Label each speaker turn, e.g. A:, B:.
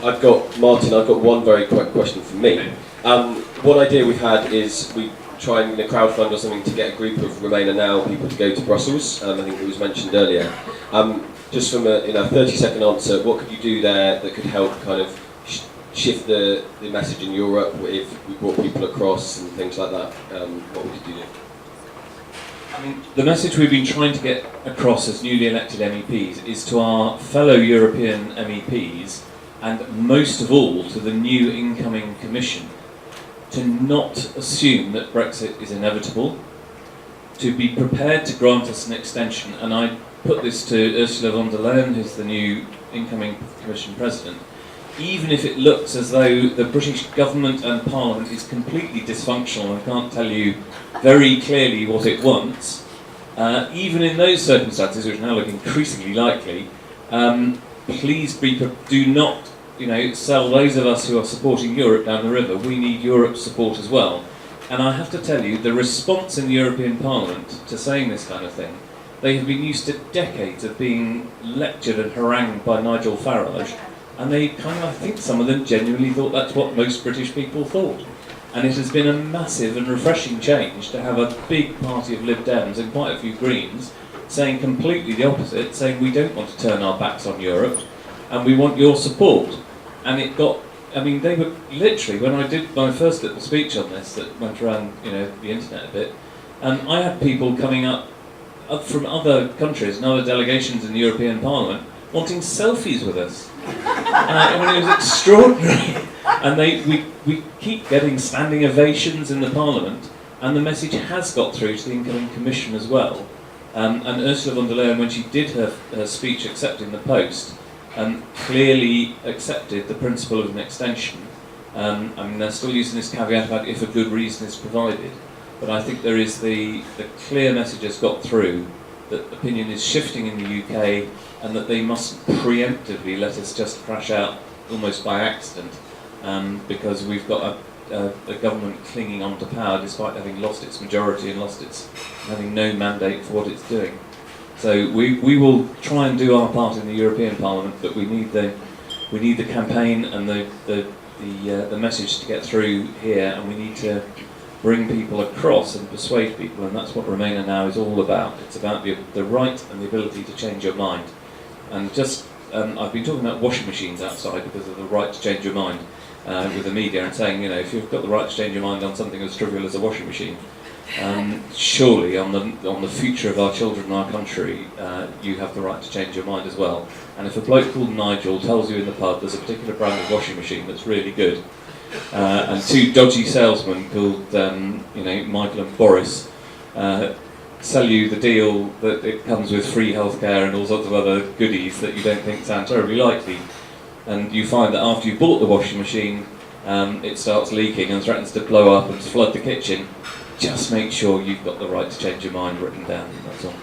A: I've got one very quick question from me. One idea we've had is we try and crowdfund or something to get a group of RemainerNow people to go to Brussels. I think it was mentioned earlier. Just from a 30-second answer, what could you do there that could help kind of shift the message in Europe if we brought people across and things like that? What would you do?
B: I mean, the message we've been trying to get across as newly elected MEPs is to our fellow European MEPs, and most of all to the new incoming Commission, to not assume that Brexit is inevitable, to be prepared to grant us an extension. And I put this to Ursula von der Leyen, who's the new incoming Commission President. Even if it looks as though the British government and Parliament is completely dysfunctional and can't tell you very clearly what it wants, even in those circumstances, which now look increasingly likely, please do not sell those of us who are supporting Europe down the river. We need Europe's support as well. And I have to tell you, the response in the European Parliament to saying this kind of thing, they have been used to decades of being lectured and harangued by Nigel Farage, and they I think some of them genuinely thought that's what most British people thought. And it has been a massive and refreshing change to have a big party of LibDems and quite a few Greens saying completely the opposite, saying we don't want to turn our backs on Europe and we want your support. And it got, they were literally, when I did my first little speech on this that went around the internet a bit, I had people coming up from other countries and other delegations in the European Parliament wanting selfies with us. It was extraordinary. And we keep getting standing ovations in the Parliament, and the message has got through to the incoming Commission as well. And Ursula von der Leyen, when she did her speech accepting the post, clearly accepted the principle of an extension. They're still using this caveat about if a good reason is provided, but I think there is the clear message has got through that opinion is shifting in the UK, and that they mustn't preemptively let us just crash out almost by accident, because we've got a government clinging on to power despite having lost its majority and having no mandate for what it's doing. So we will try and do our part in the European Parliament, but we need the campaign and the message to get through here, and we need to bring people across and persuade people, and that's what RemainerNow is all about. It's about the right and the ability to change your mind. And I've been talking about washing machines outside because of the right to change your mind with the media, and saying, if you've got the right to change your mind on something as trivial as a washing machine, surely on the future of our children and our country, you have the right to change your mind as well. And if a bloke called Nigel tells you in the pub there's a particular brand of washing machine that's really good, and two dodgy salesmen called Michael and Boris sell you the deal that it comes with free healthcare and all sorts of other goodies that you don't think sound terribly likely, and you find that after you've bought the washing machine it starts leaking and threatens to blow up and flood the kitchen, just make sure you've got the right to change your mind written down. That's all.